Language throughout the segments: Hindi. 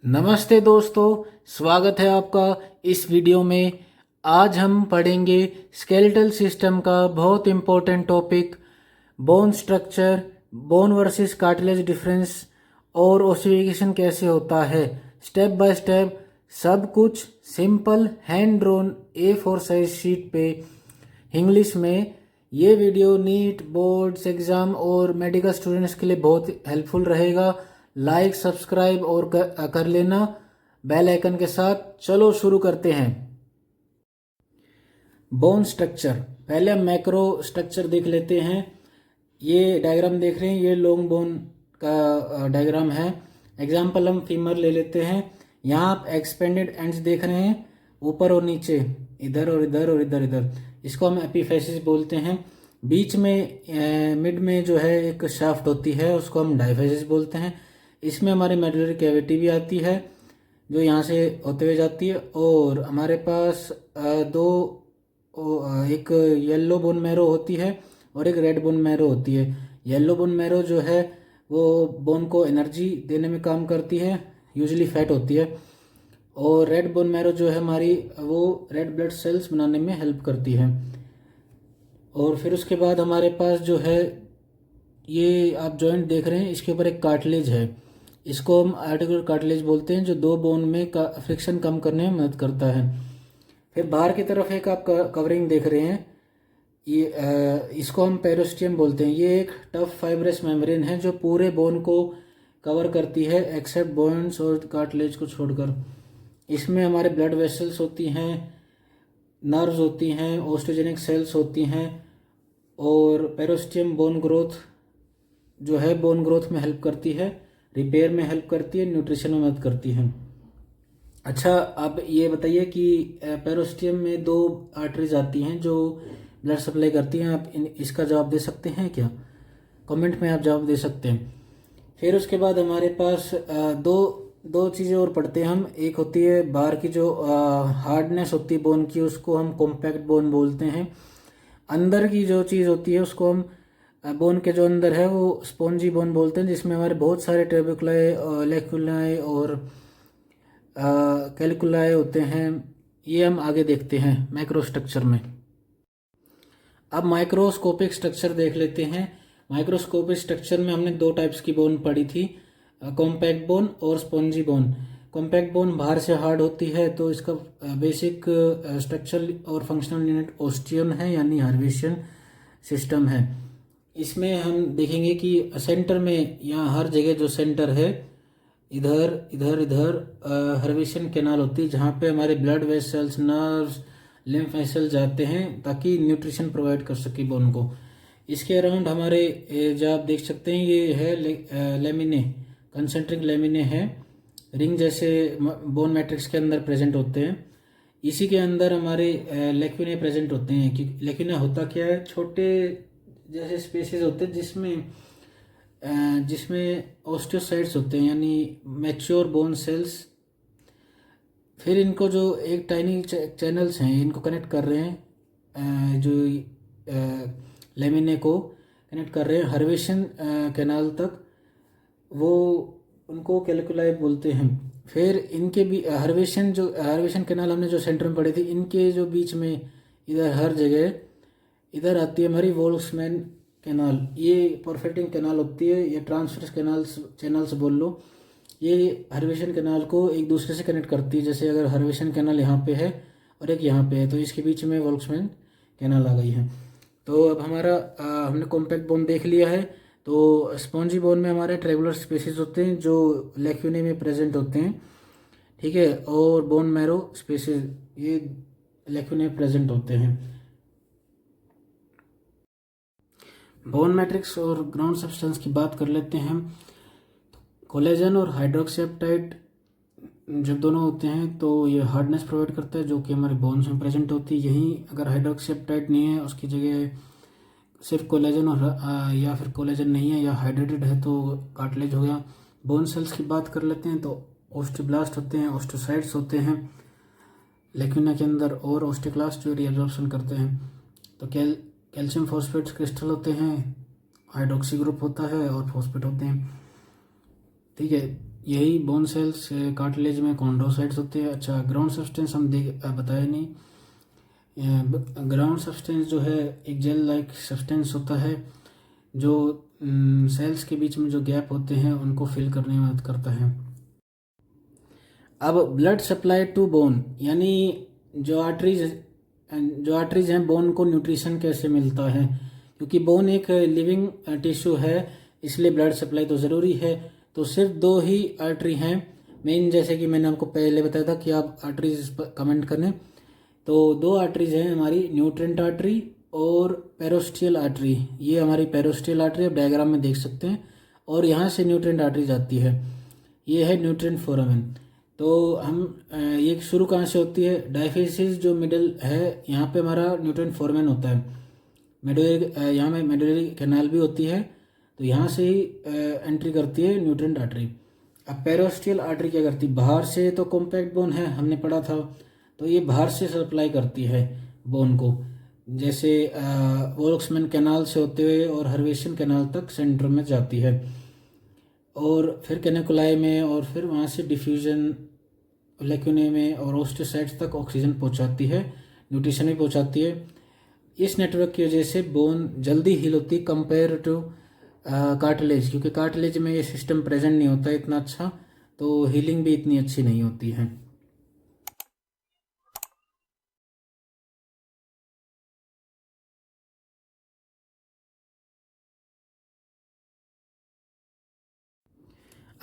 नमस्ते दोस्तों, स्वागत है आपका इस वीडियो में। आज हम पढ़ेंगे स्केलेटल सिस्टम का बहुत important topic bone structure, bone versus cartilage difference और ओसिफिकेशन कैसे होता है। स्टेप बाय स्टेप सब कुछ simple hand drawn A4 size sheet पे इंग्लिश में। ये वीडियो नीट, बोर्ड्स एग्ज़ाम और मेडिकल स्टूडेंट्स के लिए बहुत हेल्पफुल रहेगा। लाइक, सब्सक्राइब और कर लेना बेल आइकन के साथ। चलो शुरू करते हैं। बोन स्ट्रक्चर, पहले हम मैक्रो स्ट्रक्चर देख लेते हैं। ये डायग्राम देख रहे हैं, ये लॉन्ग बोन का डायग्राम है। एग्जाम्पल हम फीमर ले लेते हैं। यहाँ आप एक्सपेंडेड एंड्स देख रहे हैं, ऊपर और नीचे, इधर और इधर और इधर इधर। इसको हम एपीफेसिस बोलते हैं। बीच में मिड में जो है एक शाफ्ट होती है, उसको हम डायफेसिस बोलते हैं। इसमें हमारी मेडुलरी कैविटी भी आती है जो यहाँ से होते हुए जाती है। और हमारे पास एक येलो बोन मैरो होती है और एक रेड बोन मैरो होती है। येलो बोन मैरो जो है वो बोन को एनर्जी देने में काम करती है, यूजुअली फैट होती है। और रेड बोन मैरो जो है हमारी, वो रेड ब्लड सेल्स बनाने में हेल्प करती है। और फिर उसके बाद हमारे पास जो है, ये आप जॉइंट देख रहे हैं, इसके ऊपर एक कार्टिलेज है। इसको हम आर्टिकुलर कार्टिलेज बोलते हैं, जो दो बोन में फ्रिक्शन कम करने में मदद करता है। फिर बाहर की तरफ एक आप कवरिंग देख रहे हैं, ये इसको हम पेरिस्टियम बोलते हैं। ये एक टफ फाइब्रस मेम्ब्रेन है जो पूरे बोन को कवर करती है एक्सेप्ट बोन्स और कार्टिलेज को छोड़कर। इसमें हमारे ब्लड वेसल्स होती हैं, नर्व्स होती हैं, ओस्टोजेनिक सेल्स होती हैं। और पेरिस्टियम बोन ग्रोथ जो है, बोन ग्रोथ में हेल्प करती है, रिपेयर में हेल्प करती है, न्यूट्रिशन में मदद करती है। अच्छा, अब ये बताइए कि पेरिस्टियम में दो आर्टरीज आती हैं जो ब्लड सप्लाई करती हैं। आप इसका जवाब दे सकते हैं क्या? कमेंट में आप जवाब दे सकते हैं। फिर उसके बाद हमारे पास दो चीज़ें और पढ़ते हैं हम। एक होती है बाहर की जो हार्डनेस होती है बोन की, उसको हम कॉम्पैक्ट बोन बोलते हैं। अंदर की जो चीज़ होती है उसको हम बोन के जो अंदर है वो स्पॉन्जी बोन बोलते हैं, जिसमें हमारे बहुत सारे ट्रेबेकुलाई, लेक्युलाई और कैलिकुलाई होते हैं। ये हम आगे देखते हैं मैक्रो स्ट्रक्चर में। अब माइक्रोस्कोपिक स्ट्रक्चर देख लेते हैं। माइक्रोस्कोपिक स्ट्रक्चर में हमने दो टाइप्स की बोन पढ़ी थी, कॉम्पैक्ट बोन और स्पॉन्जी बोन। कॉम्पैक्ट बोन बाहर से हार्ड होती है, तो इसका बेसिक स्ट्रक्चर और फंक्शनल यूनिट ओस्टियन है, यानी हर्वेशियन सिस्टम है। इसमें हम देखेंगे कि सेंटर में, यहाँ हर जगह जो सेंटर है, इधर इधर इधर हर्वेशियन कैनाल होती है, जहाँ पे हमारे blood vessels, nerves, lymph vessel जाते हैं ताकि न्यूट्रिशन प्रोवाइड कर सके बोन को। इसके अराउंड हमारे जो आप देख सकते हैं, ये है लेमिने, कंसेंट्रिक लेमिने है, रिंग जैसे बोन मैट्रिक्स के अंदर प्रेजेंट होते हैं। इसी के अंदर हमारे लेक्विने प्रेजेंट होते हैं। कि लेक्विना होता क्या है, छोटे जैसे स्पेसेस होते हैं जिसमें ऑस्टियोसाइट्स होते हैं, यानी मैच्योर बोन सेल्स। फिर इनको जो एक टाइनी चैनल्स हैं, इनको कनेक्ट कर रहे हैं, जो लेमिने को कनेक्ट कर रहे हैं हर्वेशियन कैनाल तक, वो उनको कैलिकुलाई बोलते हैं। फिर इनके भी हर्वेशियन कैनाल हमने जो सेंटर में पढ़ी थी, इनके जो बीच में इधर हर जगह इधर आती है हमारी वोल्क्समैन कैनाल। ये परफेक्टिंग कैनाल होती है, ये ट्रांसवर्स चैनल्स बोल लो। ये हर्वेशियन कैनाल को एक दूसरे से कनेक्ट करती है। जैसे अगर हर्वेशियन कैनाल यहाँ पे है और एक यहाँ पे है, तो इसके बीच में वोल्क्समैन कैनाल आ गई है। तो अब हमारा हमने कॉम्पैक्ट बोन देख लिया है। तो स्पॉन्जी बोन में हमारे ट्रेबुलर स्पेसिस होते हैं जो लेक्यूने में प्रेजेंट होते हैं, ठीक है। और बोन मैरो स्पेसिस ये लेक्यूने में प्रेजेंट होते हैं। बोन मैट्रिक्स और ग्राउंड सब्सटेंस की बात कर लेते हैं हम। कोलेजन और हाइड्रोक्सीएप्टाइड जब दोनों होते हैं तो ये हार्डनेस प्रोवाइड करता है, जो कि हमारे बोन्स में प्रेजेंट होती है। यहीं अगर हाइड्रोक्सीएप्टाइड नहीं है, उसकी जगह सिर्फ कोलेजन और या फिर कोलेजन नहीं है या हाइड्रेटेड है, तो कार्टिलेज हो गया। बोन सेल्स की बात कर लेते हैं तो ओस्टियोब्लास्ट होते हैं, ओस्टोसाइट्स होते हैं लेक्यूना के अंदर, और ओस्टियोक्लास्ट जो रीअब्जॉर्प्शन करते हैं। तो कैल्शियम फॉस्फेट क्रिस्टल होते हैं, हाइड्रोक्सी ग्रुप होता है और फॉस्फेट होते हैं, ठीक है। यही बोन सेल्स कार्टिलेज में कॉन्ड्रोसाइट्स होते हैं। अच्छा, ग्राउंड सब्सटेंस हम बताए नहीं। ग्राउंड सब्सटेंस जो है एक जेल लाइक सब्सटेंस होता है जो सेल्स के बीच में जो गैप होते हैं उनको फिल करने में मदद करता है। अब ब्लड सप्लाई टू बोन, यानी जो आर्टरीज हैं, बोन को न्यूट्रिशन कैसे मिलता है, क्योंकि बोन एक लिविंग टिश्यू है इसलिए ब्लड सप्लाई तो ज़रूरी है। तो सिर्फ दो ही आर्टरी हैं मेन, जैसे कि मैंने आपको पहले बताया था कि आप आर्टरीज कमेंट करें। तो दो आर्टरीज हैं हमारी, न्यूट्रेंट आर्टरी और पेरोस्टियल आर्टरी। ये हमारी पेरोस्टियल आर्टरी आप डायग्राम में देख सकते हैं, और यहाँ से न्यूट्रेंट आर्टरी जाती है। ये है न्यूट्रेंट फोरामेन। तो हम ये शुरू कहाँ से होती है, डायफिसिस जो मिडल है यहाँ पे हमारा न्यूट्रेंट फोरामेन होता है। मेडुलरी, यहाँ में मेडुलरी कैनाल भी होती है, तो यहाँ से ही एंट्री करती है न्यूट्रेंट आर्टरी। अब पेरोस्टियल आर्टरी क्या करती है, बाहर से तो कॉम्पैक्ट बोन है हमने पढ़ा था, तो ये बाहर से सप्लाई करती है बोन को, जैसे वोल्क्समैन कैनाल से होते हुए और हर्वेशन कैनाल तक सेंटर में जाती है, और फिर कैनिकुलाई में, और फिर वहाँ से डिफ्यूजन लेक्यूने में और ओस्टियोसाइट्स तक ऑक्सीजन पहुँचाती है, न्यूट्रिशन भी पहुँचाती है। इस नेटवर्क की वजह से बोन जल्दी हील होती है कंपेयर टू कार्टिलेज, क्योंकि कार्टिलेज में ये सिस्टम प्रेजेंट नहीं होता है इतना अच्छा, तो हीलिंग भी इतनी अच्छी नहीं होती है।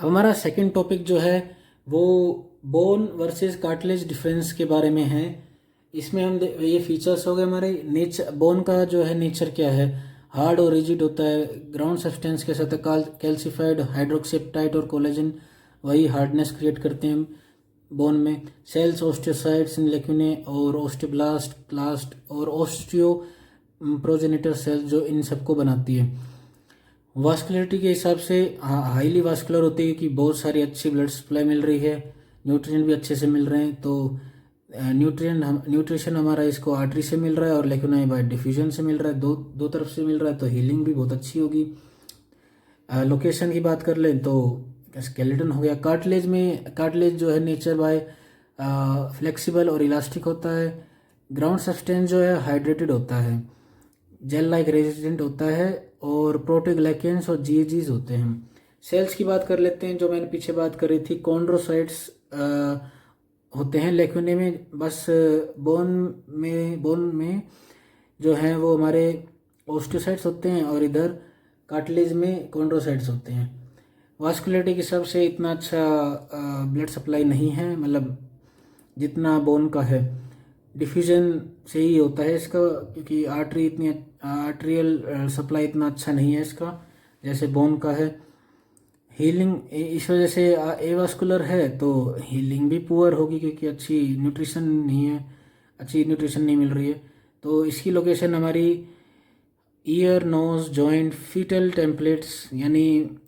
अब हमारा सेकंड टॉपिक जो है वो बोन वर्सेस कार्टिलेज डिफरेंस के बारे में है। इसमें हम ये फीचर्स हो गए हमारे नेचर, बोन का जो है नेचर क्या है, हार्ड और रिजिड होता है, ग्राउंड सब्सटेंस के साथ कैल्सिफाइड हाइड्रोक्सेप्टाइड और कोलेजन वही हार्डनेस क्रिएट करते हैं बोन में। सेल्स ओस्टियोसाइट्स इन लेक्यूने और ओस्टियोब्लास्ट प्लास्ट और ओस्टियो प्रोजेनिटर सेल्स जो इन सबको बनाती है। वास्कुलरिटी के हिसाब से हाईली वास्कुलर होती है क्योंकि बहुत सारी अच्छी ब्लड सप्लाई मिल रही है, न्यूट्रिएंट भी अच्छे से मिल रहे हैं। तो न्यूट्रिशन हमारा इसको आर्टरी से मिल रहा है और लेक्यूनाई बाय डिफ्यूजन से मिल रहा है, दो तरफ से मिल रहा है, तो हीलिंग भी बहुत अच्छी होगी। लोकेशन की बात कर लें तो स्केलेटन हो गया। कार्टिलेज जो है नेचर बाय फ्लेक्सिबल और इलास्टिक होता है। ग्राउंड सब्सटेंस जो है हाइड्रेटेड होता है, जेल लाइक रेजिस्टेंट होता है, और प्रोटोग्लाइकेंस और जीएजीज होते हैं। सेल्स की बात कर लेते हैं, जो मैंने पीछे बात करी थी, कॉन्ड्रोसाइट्स होते हैं लेक्यूने में, बस बोन में जो है वो हमारे ओस्टियोसाइट्स होते हैं, और इधर कार्टिलेज में कॉन्ड्रोसाइट्स होते हैं। वास्कुलरिटी के हिसाब से इतना अच्छा ब्लड सप्लाई नहीं है, मतलब जितना बोन का है। डिफ्यूजन से ही होता है इसका, क्योंकि आर्ट्रियल सप्लाई इतना अच्छा नहीं है इसका जैसे बोन का है। हीलिंग इस वजह से एवास्कुलर है तो हीलिंग भी पुअर होगी, क्योंकि अच्छी न्यूट्रिशन नहीं मिल रही है। तो इसकी लोकेशन हमारी ear, nose, joint, fetal templates, यानी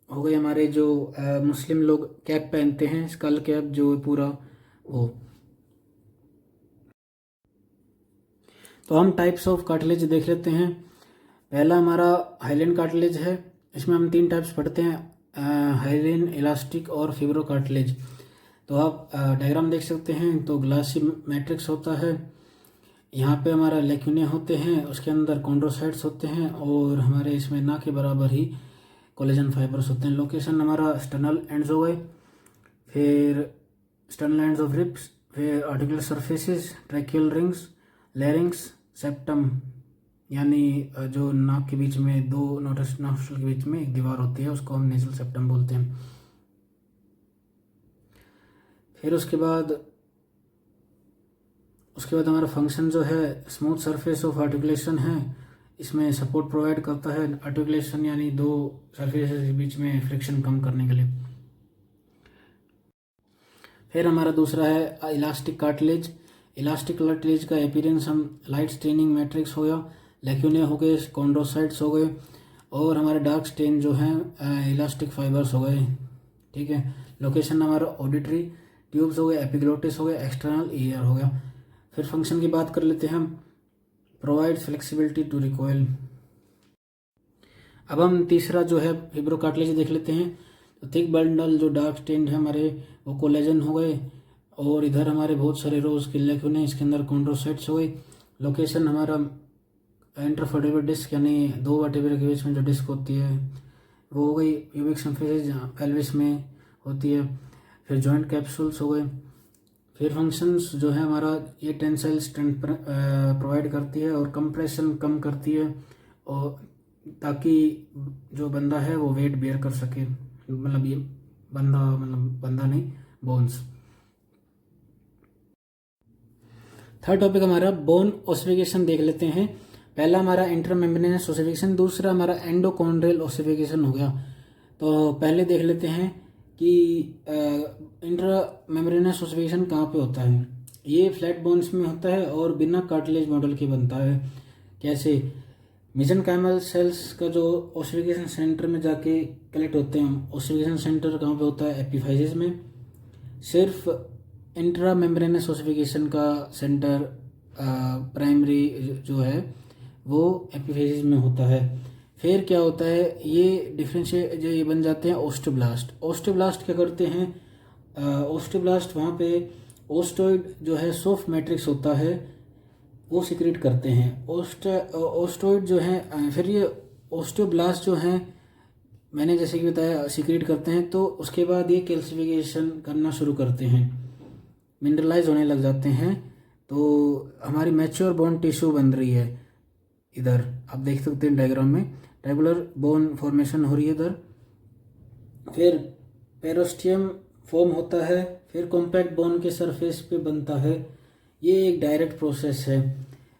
हो गए हमारे जो मुस्लिम लोग कैप पहनते हैं, स्कल कैप जो पूरा हो। तो हम टाइप्स ऑफ कार्टिलेज देख लेते हैं। पहला हमारा हाइलेन कार्टिलेज है, इसमें हम 3 टाइप्स पढ़ते हैं, हाइलेन, इलास्टिक और फिब्रो कार्टिलेज। तो आप डायग्राम देख सकते हैं, तो ग्लासी मैट्रिक्स होता है, यहाँ पे हमारा लेक्यूने होते हैं, उसके अंदर कॉन्ड्रोसाइट्स होते हैं, और हमारे इसमें ना के बराबर ही कोलेजन फाइबर्स होते हैं। लोकेशन हमारा स्टर्नल एंड्स हो गए, फिर स्टर्नल एंड्स ऑफ रिब्स, फिर articular surfaces, tracheal rings, लैरिंग्स, septum, यानी जो नाक के बीच में दो नोस्ट्रल के बीच में एक दीवार होती है उसको हम नेजल सेप्टम बोलते हैं। फिर उसके बाद हमारा फंक्शन जो है स्मूथ सरफेस ऑफ आर्टिकुलेशन है, इसमें सपोर्ट प्रोवाइड करता है आर्टिकुलेशन, यानी दो सरफेसेस के बीच में फ्रिक्शन कम करने के लिए। फिर हमारा दूसरा है इलास्टिक कार्टिलेज। इलास्टिक कार्टिलेज का अपीयरेंस हम लाइट स्टेनिंग मैट्रिक्स हो गया, लेक्यूने हो गए, कॉन्ड्रोसाइट्स हो गए, और हमारे डार्क स्टेन जो हैं इलास्टिक फाइबर्स हो गए। ठीक है, लोकेशन हमारा ऑडिटरी ट्यूब्स हो गए, एपिग्लोटिस हो गया, एक्सटर्नल ईयर हो गया। फिर फंक्शन की बात कर लेते हैं हम, प्रोवाइड्स फ्लेक्सिबिलिटी टू रिकॉइल। अब हम तीसरा जो है फिब्रो कार्टिलेज देख लेते हैं। तो थिक बंडल जो डार्क स्टेन्ड है हमारे वो कोलेजन हो गए, और इधर हमारे बहुत सारे रोज की लेक्यून है, इसके अंदर कॉन्ड्रोसाइट्स हो गई। लोकेशन हमारा इंटरवर्टेब्रल डिस्क यानी दो वर्टेब्रे के बीच में जो डिस्क होती है वो हो गई। प्यूबिक सिम्फिसिस जहाँ पेल्विस में होती है। फिर जॉइंट कैप्सूल्स हो गए। फिर फंक्शंस जो है हमारा ये टेंसाइल स्ट्रेंथ प्रोवाइड करती है और कंप्रेशन कम करती है, और ताकि जो बंदा है वो वेट बेयर कर सके, मतलब ये बंदा नहीं, बोन्स। थर्ड टॉपिक हमारा बोन ओसिफिकेशन देख लेते हैं। पहला हमारा इंटरमेम्ब्रेनस ओसिफिकेशन, दूसरा हमारा एंडोकॉन्ड्रियल ओसिफिकेशन हो गया। तो पहले देख लेते हैं कि इंटरमेम्ब्रेनस ओसिफिकेशन कहाँ पे होता है। ये फ्लैट बोन्स में होता है और बिना कार्टिलेज मॉडल के बनता है। कैसे? मेसेनकाइमल सेल्स का जो ओसिफिकेशन सेंटर में जाके कलेक्ट होते हैं। ओसिफिकेशन सेंटर कहाँ पे होता है? एपिफाइसिस में। सिर्फ इंट्रा मेम्ब्रेनस ओसिफिकेशन का सेंटर प्राइमरी जो है वो एपिफाइसिस में होता है। फिर क्या होता है, ये डिफरेंशिएट जो ये बन जाते हैं ओस्टोब्लास्ट। ओस्टोब्लास्ट क्या करते हैं? ओस्टोब्लास्ट वहाँ पे ओस्टोइड जो है सॉफ्ट मैट्रिक्स होता है वो सिक्रेट करते हैं। ओस्टोइड जो है, फिर ये ओस्टोब्लास्ट जो हैं मैंने जैसे कि बताया सिक्रेट करते हैं, तो उसके बाद ये कैल्सिफिकेशन करना शुरू करते हैं, मिनरलाइज होने लग जाते हैं। तो हमारी मैच्योर बोन टिश्यू बन रही है। इधर आप देख सकते हैं डायग्राम में रेगुलर बोन फॉर्मेशन हो रही है इधर। फिर पेरोस्टियम फॉर्म होता है, फिर कॉम्पैक्ट बोन के सरफेस पे बनता है। ये एक डायरेक्ट प्रोसेस है।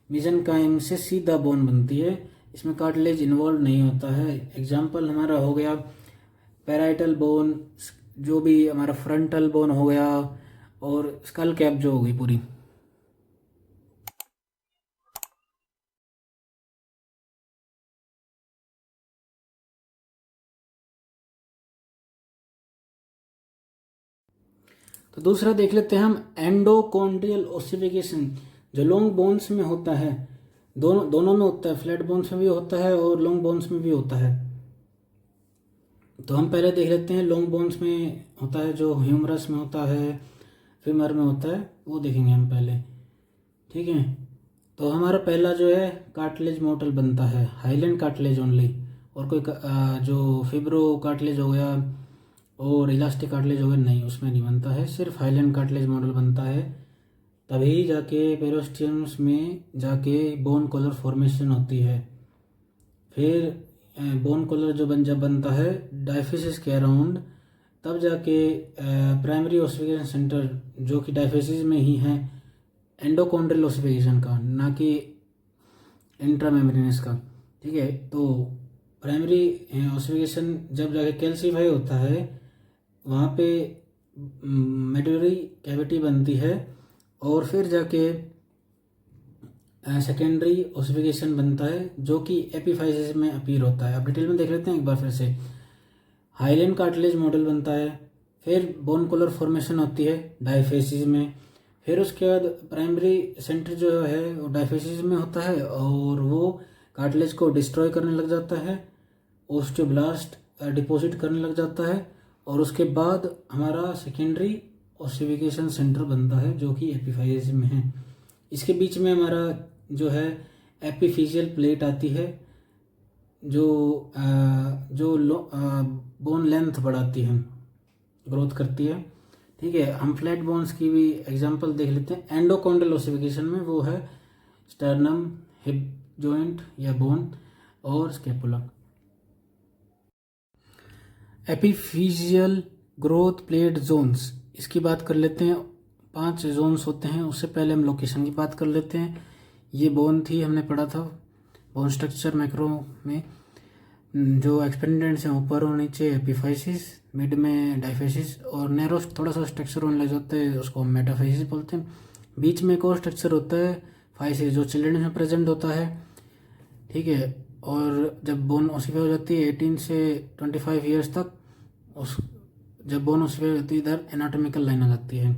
मेसेनकाइम से सीधा बोन बनती है, इसमें कार्टिलेज इन्वॉल्व नहीं होता है। एग्जाम्पल हमारा हो गया पैराइटल बोन, जो भी हमारा फ्रंटल बोन हो गया, और स्कल कैप जो हो गई पूरी। तो दूसरा देख लेते हैं हम एंडोकॉन्ड्रियल ओसिफिकेशन, जो लॉन्ग बोन्स में होता है। दोनों में होता है, फ्लैट बोन्स में भी होता है और लॉन्ग बोन्स में भी होता है। तो हम पहले देख लेते हैं लॉन्ग बोन्स में होता है, जो ह्यूमरस में होता है, फीमर में होता है, वो देखेंगे हम पहले। ठीक है, तो हमारा पहला जो है कार्टिलेज मॉडल बनता है, हाईलैंड कार्टिलेज ओनली। और कोई जो फिब्रो कार्टिलेज हो गया और इलास्टिक कार्टिलेज हो गया, नहीं, उसमें नहीं बनता है। सिर्फ हाईलैंड कार्टिलेज मॉडल बनता है, तभी जाके पेरोस्टियम्स में जाके बोन कॉलर फॉर्मेशन होती है। फिर बोन कॉलर जब बनता है डायफिसिस के अराउंड, तब जाके प्राइमरी ओसिफिकेशन सेंटर जो कि डायफिसिस में ही है, एंडोकॉन्ड्रियल ओसिफिकेशन का, ना कि इंट्रामेम्ब्रेनस का। ठीक है, तो प्राइमरी ओसिफिकेशन जब जाके कैल्सीफाई होता है, वहाँ पे मेडुलरी कैविटी बनती है, और फिर जाके सेकेंडरी ओसिफिकेशन बनता है जो कि एपिफाइसिस में अपीयर होता है। अब डिटेल में देख लेते हैं एक बार फिर से। हाईलैंड कार्टिलेज मॉडल बनता है, फिर बोन कॉलर फॉर्मेशन होती है डायफेसिस में, फिर उसके बाद प्राइमरी सेंटर जो है वो डायफेसिस में होता है और वो कार्टिलेज को डिस्ट्रॉय करने लग जाता है, ओस्टियोब्लास्ट डिपॉजिट करने लग जाता है, और उसके बाद हमारा सेकेंडरी ओसिफिकेशन सेंटर बनता है जो कि एपिफाइसिस में है। इसके बीच में हमारा जो है एपिफिजियल प्लेट आती है, जो बोन लेंथ बढ़ाती है, ग्रोथ करती है। ठीक है, हम फ्लैट बोन्स की भी एग्जांपल देख लेते हैं। एंडोकॉन्ड्रियल ओसिफिकेशन में वो है स्टर्नम, हिप जॉइंट या बोन, और scapula. Epiphyseal growth plate Jones, इसकी बात कर लेते हैं। 5 जोन्स होते हैं। उससे पहले हम लोकेशन की बात कर लेते हैं। ये बोन थी, हमने पढ़ा था बोन स्ट्रक्चर मैक्रो में, जो एक्सपेंडेंट्स हैं ऊपर और नीचे एपिफाइसिस, मिड में डायफेसिस, और नैरो थोड़ा सा स्ट्रक्चर होने लग जाता है, उसको हम मेटाफाइसिस बोलते हैं। बीच में एक और स्ट्रक्चर होता है फाइसिस, जो चिल्ड्रन में प्रेजेंट होता है। ठीक है, और जब बोन ओसिफाई हो जाती है 18 से 25 ईयर्स तक, उस जब बोन ओसिफाई होती है इधर एनाटॉमिकल लाइन आ जाती है।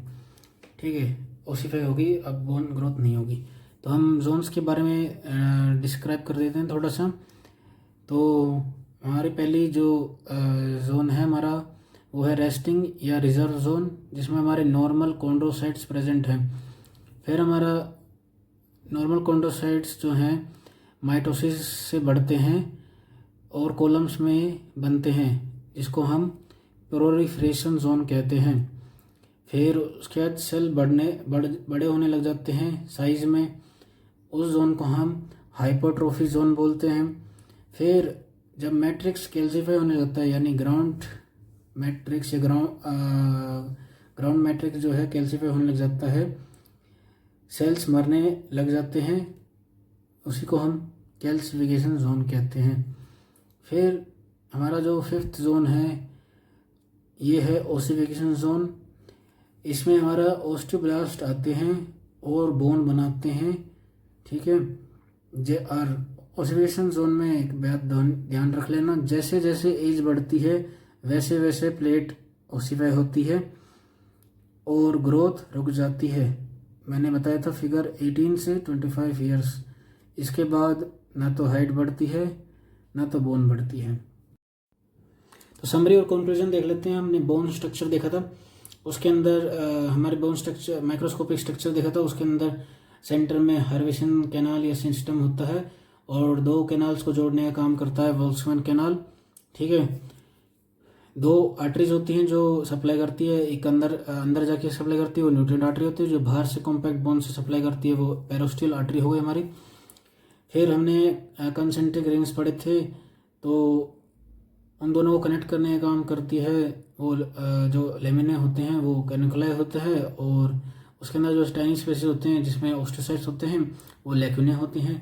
ठीक है, ओसिफाई होगी, अब बोन ग्रोथ नहीं होगी। तो हम जोन्स के बारे में डिस्क्राइब कर देते हैं थोड़ा सा। तो हमारी पहली जो जोन है हमारा वो है रेस्टिंग या रिजर्व जोन, जिसमें हमारे नॉर्मल कॉन्ड्रोसाइट्स प्रेजेंट हैं। फिर हमारा नॉर्मल कॉन्ड्रोसाइट्स जो हैं माइटोसिस से बढ़ते हैं और कॉलम्स में बनते हैं, जिसको हम प्रोलिफरेशन जोन कहते हैं। फिर उसके बाद सेल बड़े होने लग जाते हैं साइज में, उस जोन को हम हाइपरट्रोफी जोन बोलते हैं। फिर जब मैट्रिक्स कैल्सीफाई होने लगता है, यानी ग्राउंड मैट्रिक्स या ग्राउंड मैट्रिक्स जो है कैल्सीफाई होने लग जाता है, सेल्स मरने लग जाते हैं, उसी को हम कैल्सिफिकेशन जोन कहते हैं। फिर हमारा जो फिफ्थ जोन है ये है ओसिफिकेशन जोन। इसमें हमारा ओस्टियोब्लास्ट आते हैं और बोन बनाते हैं, ठीक है। और ओसिफिकेशन जोन में एक बात ध्यान रख लेना, जैसे जैसे एज बढ़ती है वैसे वैसे प्लेट ओसिफाई होती है और ग्रोथ रुक जाती है। मैंने बताया था फिगर 18 से 25 ईयर्स, इसके बाद ना तो हाइट बढ़ती है ना तो बोन बढ़ती है। तो समरी और कंक्लूजन देख लेते हैं। हमने बोन स्ट्रक्चर देखा था, उसके अंदर हमारे बोन स्ट्रक्चर माइक्रोस्कोपिक स्ट्रक्चर देखा था। उसके अंदर सेंटर में हर्विसन कैनाल या सिस्टम होता है और दो कैनाल्स को जोड़ने का काम करता है वोल्क्समैन कैनाल, ठीक है। दो आर्टरीज होती हैं जो सप्लाई करती है, एक अंदर जाके सप्लाई करती है वो न्यूट्रिएंट आर्टरी होती है, जो बाहर से कॉम्पैक्ट बोन से सप्लाई करती है वो पेरोस्टियल आर्टरी हो गई हमारी। फिर हमने कंसेंट्रिक रिंग्स पढ़े थे, तो उन दोनों को कनेक्ट करने का काम करती है वो जो लेमिने होते हैं वो कैनिकुलाई होता है, और उसके अंदर जो टाइनी स्पेसेस होते हैं जिसमें ओस्टोसाइट्स होते हैं वो लैक्यूने होती हैं।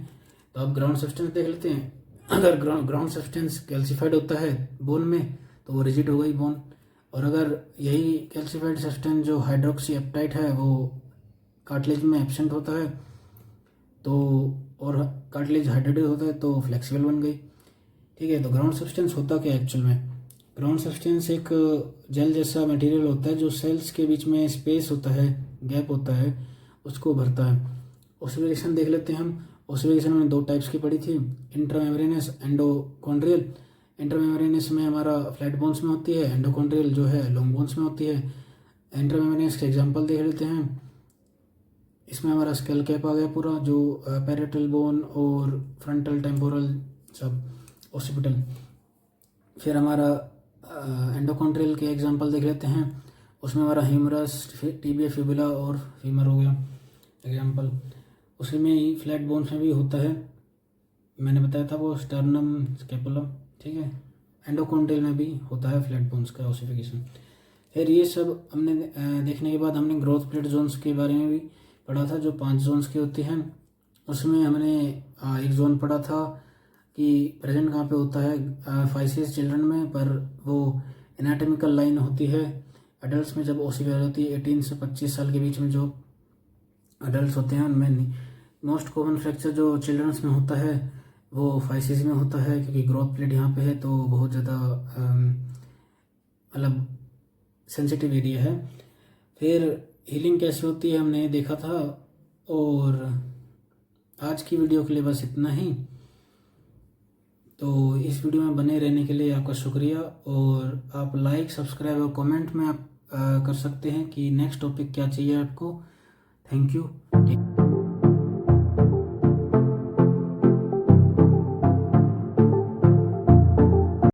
तो अब ग्राउंड सब्सटेंस देख लेते हैं। अगर ग्राउंड सब्सटेंस कैल्सीफाइड होता है बोन में तो वो रिजिड हो गई बोन, और अगर यही कैल्सीफाइड सब्सटेंस जो हाइड्रोक्सी एप्टाइट है वो कार्टिलेज में एब्सेंट होता है तो, और कार्टिलेज हाइड्रेटेड होता है तो फ्लेक्सिबल बन गई, ठीक है। तो ग्राउंड सब्सटेंस होता क्या एक्चुअल में? ग्राउंड सब्सटेंस एक जेल जैसा मटेरियल होता है जो सेल्स के बीच में स्पेस होता है, गैप होता है, उसको भरता है। ओसिफिकेशन देख लेते हैं हम। ओसिफिकेशन में दो टाइप्स की पड़ी थी, इंट्रामेम्ब्रेनस, एंडोकॉन्ड्रियल। इंट्रामेम्ब्रेनस में हमारा फ्लैट बोन्स में होती है, एंडोकॉन्ड्रियल जो है लॉन्ग बोन्स में होती है। इंट्रामेम्ब्रेनस के एग्जांपल देख लेते हैं। इसमें हमारा स्केल कैप आ गया पूरा, जो पैरेटल बोन और फ्रंटल टेम्पोरल सब ओसिपिटल। फिर हमारा एंडोकॉन्ड्रियल के एग्जांपल देख लेते हैं। उसमें हमारा ह्यूमरस, टिबिया, फिबुला और फीमर हो गया एग्जांपल। उसी में ही फ्लैट बोन्स में भी होता है, मैंने बताया था वो स्टर्नम, स्कैपुलम, ठीक है। एंडोकॉन्ड्रियल में भी होता है फ्लैट बोन्स का ओसिफिकेशन। फिर ये सब हमने देखने के बाद हमने ग्रोथ प्लेट जोन्स के बारे में भी पढ़ा था, जो 5 जोन्स की होती हैं। उसमें हमने एक जोन पढ़ा था कि प्रेजेंट कहाँ पे होता है, 5 ईयर्स चिल्ड्रन में, पर वो एनाटॉमिकल लाइन होती है अडल्ट में जब ओसिफाई होती है। 18 से 25 साल के बीच में जो अडल्ट होते हैं उनमें मोस्ट कॉमन फ्रैक्चर जो चिल्ड्रंस में होता है वो 5 ईयर्स में होता है, क्योंकि ग्रोथ प्लेट यहाँ पे है तो बहुत ज़्यादा मतलब सेंसिटिव एरिया है। फिर हीलिंग कैसे होती है हमने देखा था। और आज की वीडियो के लिए बस इतना ही। तो इस वीडियो में बने रहने के लिए आपका शुक्रिया, और आप लाइक, सब्सक्राइब और कमेंट में आप कर सकते हैं कि नेक्स्ट टॉपिक क्या चाहिए आपको। Thank you.